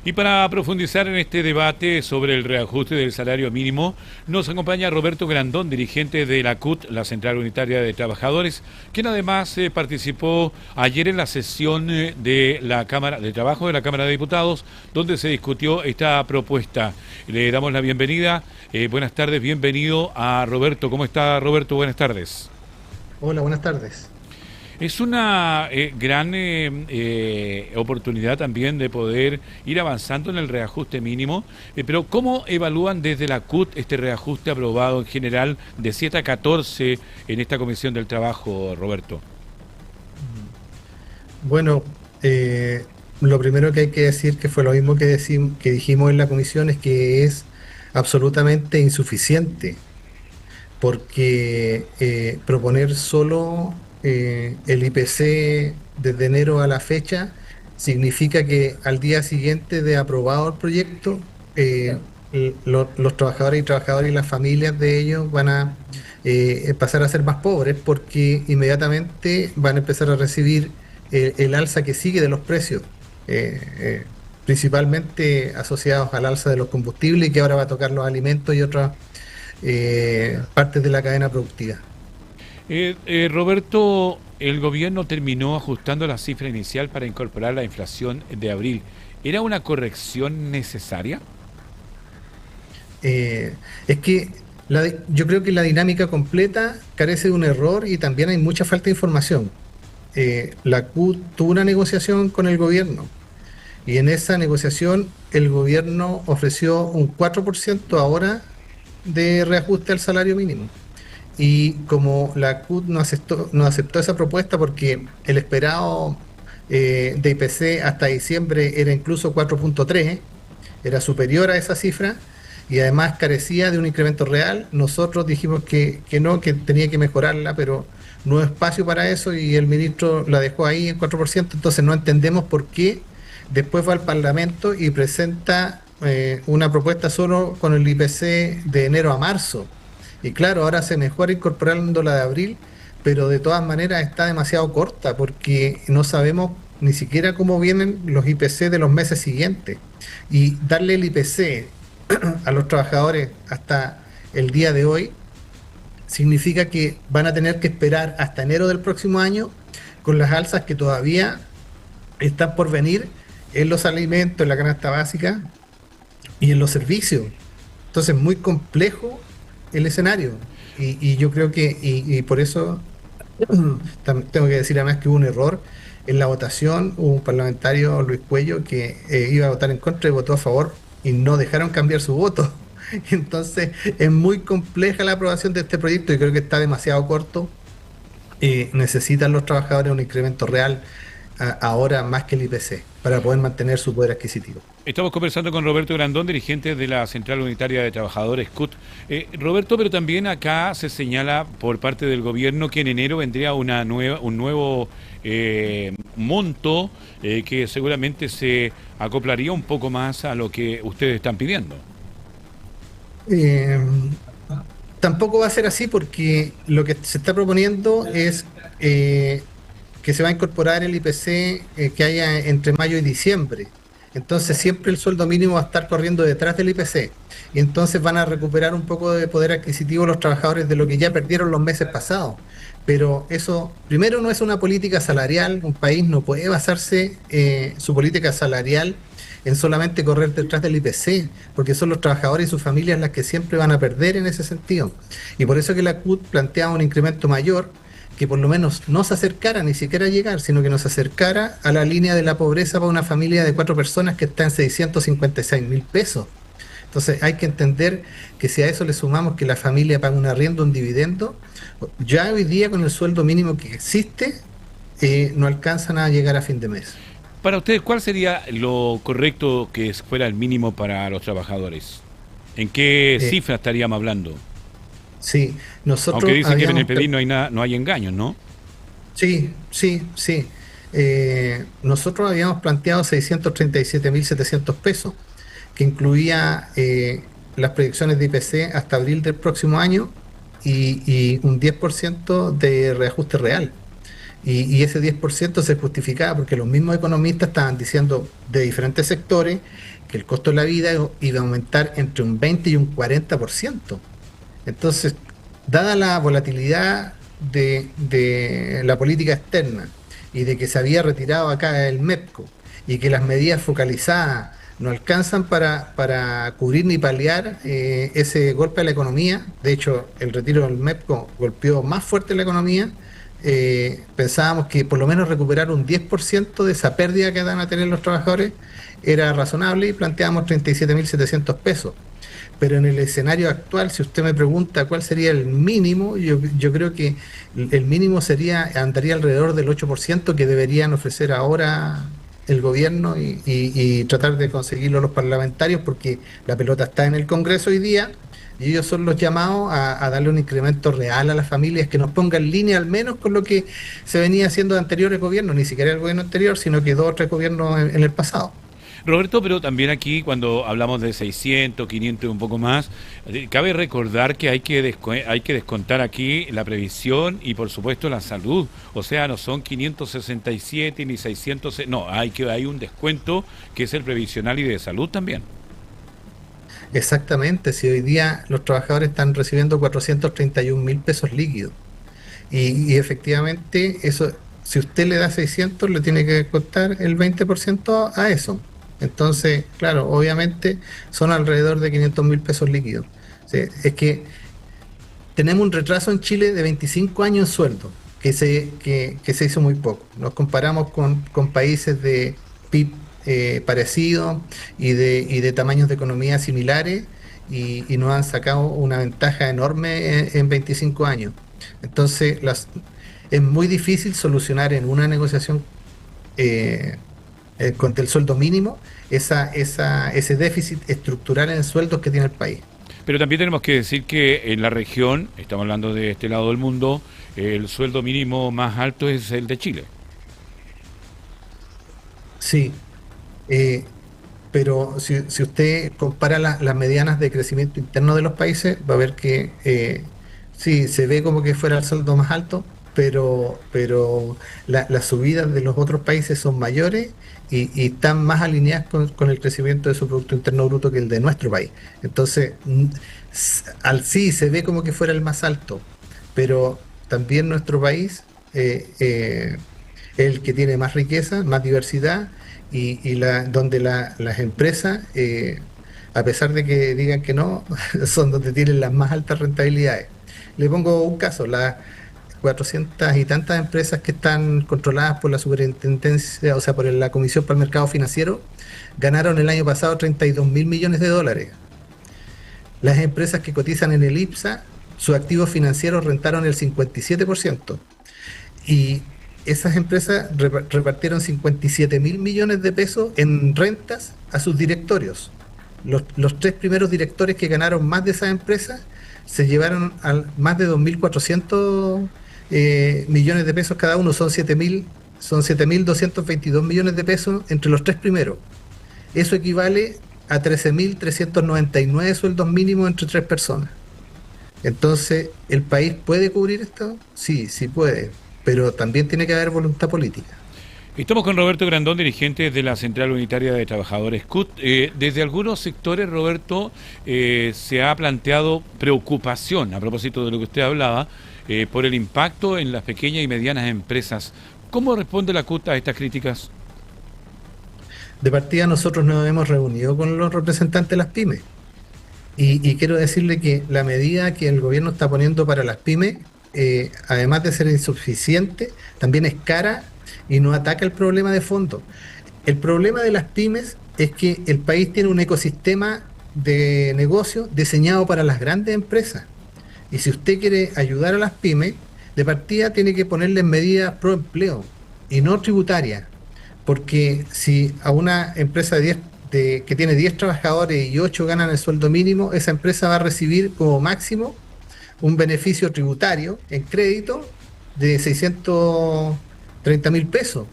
Y para profundizar en este debate sobre el reajuste del salario mínimo, nos acompaña Roberto Grandón, dirigente de la CUT, la Central Unitaria de Trabajadores, quien además participó ayer en la sesión de la Cámara de Trabajo de la Cámara de Diputados, donde se discutió esta propuesta. Le damos la bienvenida. Buenas tardes, bienvenido a Roberto. ¿Cómo está, Roberto? Buenas tardes. Hola, buenas tardes. Es una gran oportunidad también de poder ir avanzando en el reajuste mínimo, pero ¿cómo evalúan desde la CUT este reajuste aprobado en general de 7 a 14 en esta Comisión del Trabajo, Roberto? Bueno, lo primero que hay que decir, que fue lo mismo que dijimos en la comisión, es que es absolutamente insuficiente, porque proponer solo el IPC desde enero a la fecha significa que al día siguiente de aprobado el proyecto, los trabajadores y trabajadoras y las familias de ellos van a pasar a ser más pobres, porque inmediatamente van a empezar a recibir el alza que sigue de los precios, eh, eh, principalmente asociados al alza de los combustibles, y que ahora va a tocar los alimentos y otras partes de la cadena productiva. Roberto, el gobierno terminó ajustando la cifra inicial para incorporar la inflación de abril. ¿Era una corrección necesaria? Eh, es que yo creo que la dinámica completa carece de un error y también hay mucha falta de información. La CUT tuvo una negociación con el gobierno, y en esa negociación el gobierno ofreció un 4% ahora de reajuste al salario mínimo. Y como la CUT no aceptó esa propuesta, porque el esperado de IPC hasta diciembre era incluso 4,3, era superior a esa cifra, y además carecía de un incremento real, nosotros dijimos que no, que tenía que mejorarla, pero no hay espacio para eso, y el ministro la dejó ahí en 4%. Entonces no entendemos por qué después va al Parlamento y presenta una propuesta solo con el IPC de enero a marzo. Y claro, ahora se mejora incorporando la de abril, pero de todas maneras está demasiado corta, porque no sabemos ni siquiera cómo vienen los IPC de los meses siguientes. Y darle el IPC a los trabajadores hasta el día de hoy significa que van a tener que esperar hasta enero del próximo año, con las alzas que todavía están por venir en los alimentos, en la canasta básica y en los servicios. Entonces, muy complejo el escenario. Y yo creo y por eso tengo que decir además que hubo un error en la votación. Hubo un parlamentario, Luis Cuello, que iba a votar en contra y votó a favor, y no dejaron cambiar su voto. Entonces, es muy compleja la aprobación de este proyecto, y creo que está demasiado corto. Necesitan los trabajadores un incremento real ahora más que el IPC, para poder mantener su poder adquisitivo. Estamos conversando con Roberto Grandón, dirigente de la Central Unitaria de Trabajadores, CUT. Roberto, pero también acá se señala por parte del gobierno que en enero vendría un nuevo monto que seguramente se acoplaría un poco más a lo que ustedes están pidiendo. Eh, Tampoco va a ser así, porque lo que se está proponiendo es que se va a incorporar el IPC que haya entre mayo y diciembre. Entonces siempre el sueldo mínimo va a estar corriendo detrás del IPC. Y entonces van a recuperar un poco de poder adquisitivo los trabajadores de lo que ya perdieron los meses pasados. Pero eso, primero, no es una política salarial. Un país no puede basarse su política salarial en solamente correr detrás del IPC, porque son los trabajadores y sus familias las que siempre van a perder en ese sentido. Y por eso que la CUT plantea un incremento mayor, que por lo menos no se acercara ni siquiera a llegar, sino que nos acercara a la línea de la pobreza para una familia de 4 personas, que está en 656.000 pesos. Entonces hay que entender que si a eso le sumamos que la familia paga un arriendo, un dividendo, ya hoy día con el sueldo mínimo que existe, no alcanzan a llegar a fin de mes. Para ustedes, ¿cuál sería lo correcto que fuera el mínimo para los trabajadores? ¿En qué Eh, cifra estaríamos hablando? sí, Aunque nosotros dicen que en el habíamos... PDI no hay nada, no hay engaños, ¿no? Sí, sí, sí. Nosotros habíamos planteado 637.700 pesos, que incluía las proyecciones de IPC hasta abril del próximo año, y un 10% de reajuste real. Y ese 10% se justificaba porque los mismos economistas estaban diciendo de diferentes sectores que el costo de la vida iba a aumentar entre un 20 y un 40%. Entonces, dada la volatilidad de la política externa y de que se había retirado acá el MEPCO y que las medidas focalizadas no alcanzan para cubrir ni paliar ese golpe a la economía, de hecho el retiro del MEPCO golpeó más fuerte la economía, pensábamos que por lo menos recuperar un 10% de esa pérdida que van a tener los trabajadores era razonable y planteamos 37.700 pesos. Pero en el escenario actual, si usted me pregunta cuál sería el mínimo, yo creo que el mínimo andaría alrededor del 8% que deberían ofrecer ahora el gobierno y tratar de conseguirlo los parlamentarios, porque la pelota está en el Congreso hoy día y ellos son los llamados a darle un incremento real a las familias que nos ponga en línea al menos con lo que se venía haciendo de anteriores gobiernos, ni siquiera el gobierno anterior, sino que 2 o 3 gobiernos en el pasado. Roberto, pero también aquí cuando hablamos de 600, 500 y un poco más, cabe recordar que hay que descontar aquí la previsión y por supuesto la salud. O sea, no son 567 ni 600, no, hay un descuento que es el previsional y de salud también. Exactamente, si hoy día los trabajadores están recibiendo 431.000 pesos líquidos y efectivamente eso, si usted le da 600 le tiene que costar el 20% a eso. Entonces, claro, obviamente son alrededor de 500.000 pesos líquidos. Sí, es que tenemos un retraso en Chile de 25 años en sueldo, que se hizo muy poco. Nos comparamos con países de PIB parecido y de tamaños de economía similares y nos han sacado una ventaja enorme en 25 años. Entonces, es muy difícil solucionar en una negociación con el sueldo mínimo ese déficit estructural en sueldos que tiene el país. Pero también tenemos que decir que en la región, estamos hablando de este lado del mundo, el sueldo mínimo más alto es el de Chile. Sí, pero si usted compara las medianas de crecimiento interno de los países, va a ver que sí, se ve como que fuera el sueldo más alto, pero las subidas de los otros países son mayores y están más alineadas con el crecimiento de su Producto Interno Bruto que el de nuestro país. Entonces, sí se ve como que fuera el más alto, pero también nuestro país es el que tiene más riqueza, más diversidad donde las empresas, a pesar de que digan que no, son donde tienen las más altas rentabilidades. Le pongo un caso, las 400 y tantas empresas que están controladas por la superintendencia, o sea, por la Comisión para el Mercado Financiero, ganaron el año pasado 32.000 millones de dólares. Las empresas que cotizan en el IPSA, sus activos financieros rentaron el 57%. Y esas empresas repartieron 57.000 millones de pesos en rentas a sus directorios. Los 3 primeros directores que ganaron más de esas empresas se llevaron más de 2.400 millones de pesos cada uno, son 7.222 millones de pesos entre los 3 primeros. Eso equivale a 13.399 sueldos mínimos entre 3 personas. Entonces, ¿el país puede cubrir esto? Sí, sí puede, pero también tiene que haber voluntad política. Estamos con Roberto Grandón, dirigente de la Central Unitaria de Trabajadores CUT. Desde algunos sectores, Roberto, se ha planteado preocupación, a propósito de lo que usted hablaba, por el impacto en las pequeñas y medianas empresas. ¿Cómo responde la CUT a estas críticas? De partida, nosotros nos hemos reunido con los representantes de las pymes. Y quiero decirle que la medida que el gobierno está poniendo para las pymes, además de ser insuficiente, también es cara y no ataca el problema de fondo. El problema de las pymes es que el país tiene un ecosistema de negocio diseñado para las grandes empresas. Y si usted quiere ayudar a las pymes, de partida tiene que ponerles medidas pro empleo y no tributarias. Porque si a una empresa que tiene 10 trabajadores y 8 ganan el sueldo mínimo, esa empresa va a recibir como máximo un beneficio tributario en crédito de 630.000 pesos.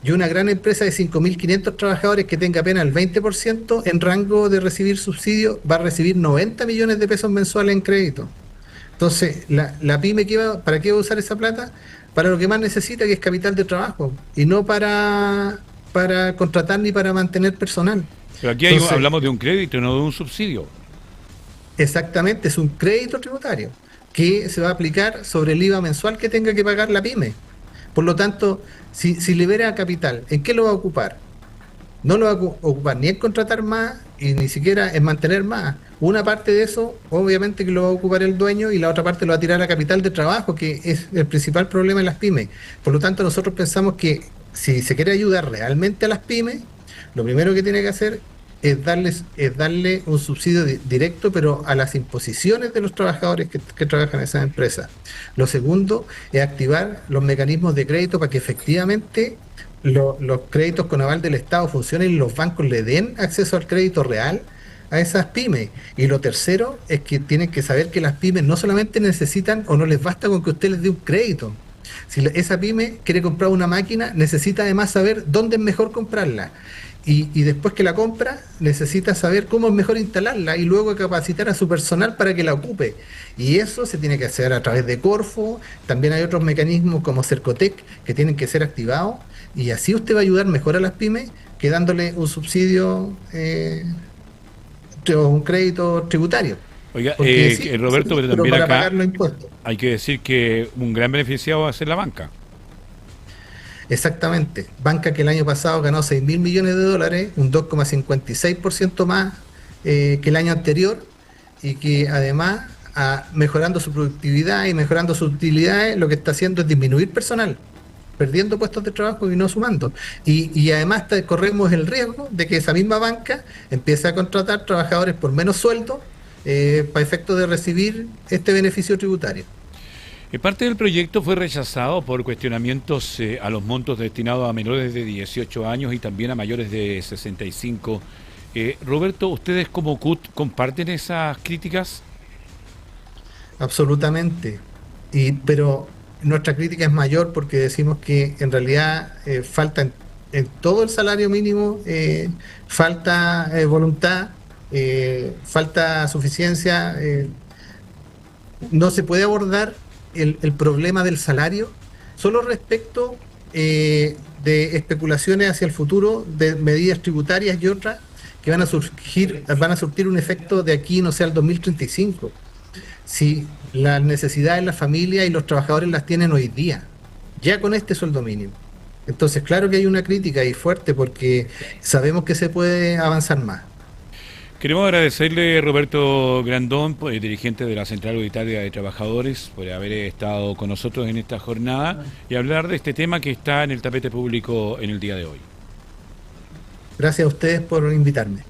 Y una gran empresa de 5.500 trabajadores que tenga apenas el 20% en rango de recibir subsidio va a recibir 90 millones de pesos mensuales en crédito. Entonces, la pyme, ¿para qué va a usar esa plata? para lo que más necesita, que es capital de trabajo, y no para contratar ni para mantener personal. Pero aquí Entonces, hablamos de un crédito, no de un subsidio. exactamente, es un crédito tributario que se va a aplicar sobre el IVA mensual que tenga que pagar la pyme. Por lo tanto, si libera capital, ¿en qué lo va a ocupar? No lo va a ocupar ni en contratar más y ni siquiera en mantener más. Una parte de eso, obviamente, que lo va a ocupar el dueño y la otra parte lo va a tirar a capital de trabajo, que es el principal problema en las pymes. Por lo tanto, nosotros pensamos que si se quiere ayudar realmente a las pymes, lo primero que tiene que hacer es darle un subsidio directo, pero a las imposiciones de los trabajadores que trabajan en esas empresas. Lo segundo es activar los mecanismos de crédito para que efectivamente los créditos con aval del Estado funcionen y los bancos le den acceso al crédito real a esas pymes. Y lo tercero es que tienen que saber que las pymes no solamente necesitan o no les basta con que usted les dé un crédito. Si esa pyme quiere comprar una máquina, necesita además saber dónde es mejor comprarla. Y después que la compra, necesita saber cómo es mejor instalarla y luego capacitar a su personal para que la ocupe. Y eso se tiene que hacer a través de Corfo. También hay otros mecanismos como Cercotec que tienen que ser activados. Y así usted va a ayudar mejor a las pymes que dándole un subsidio o un crédito tributario. Oiga, Porque sí, Roberto, pero pero también para acá pagar los impuestos. hay que decir que un gran beneficiado va a ser la banca. Exactamente. Banca que el año pasado ganó 6.000 millones de dólares, un 2,56% más que el año anterior, y que además, mejorando su productividad y mejorando sus utilidades, lo que está haciendo es disminuir personal, perdiendo puestos de trabajo y no sumando. Y además corremos el riesgo de que esa misma banca empiece a contratar trabajadores por menos sueldo para efecto de recibir este beneficio tributario. Parte del proyecto fue rechazado por cuestionamientos a los montos destinados a menores de 18 años y también a mayores de 65. Roberto, ¿ustedes como CUT comparten esas críticas? Absolutamente. Pero nuestra crítica es mayor porque decimos que en realidad falta en todo el salario mínimo, falta voluntad, falta suficiencia. No se puede abordar el problema del salario solo respecto de especulaciones hacia el futuro, de medidas tributarias y otras que van a surtir un efecto de aquí, no sé, al 2035. Si las necesidades de la familia y los trabajadores las tienen hoy día, ya con este sueldo mínimo. Entonces, claro que hay una crítica y fuerte porque sabemos que se puede avanzar más. Queremos agradecerle Roberto Grandón, dirigente de la Central Unitaria de Trabajadores, por haber estado con nosotros en esta jornada y hablar de este tema que está en el tapete público en el día de hoy. Gracias a ustedes por invitarme.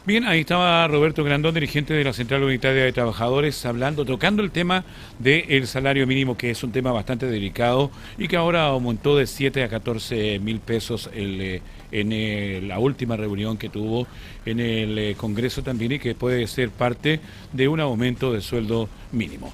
Bien, ahí estaba Roberto Grandón, dirigente de la Central Unitaria de Trabajadores, tocando el tema del salario mínimo, que es un tema bastante delicado y que ahora aumentó de 7 a 14 mil pesos la última reunión que tuvo en el Congreso también, y que puede ser parte de un aumento de sueldo mínimo.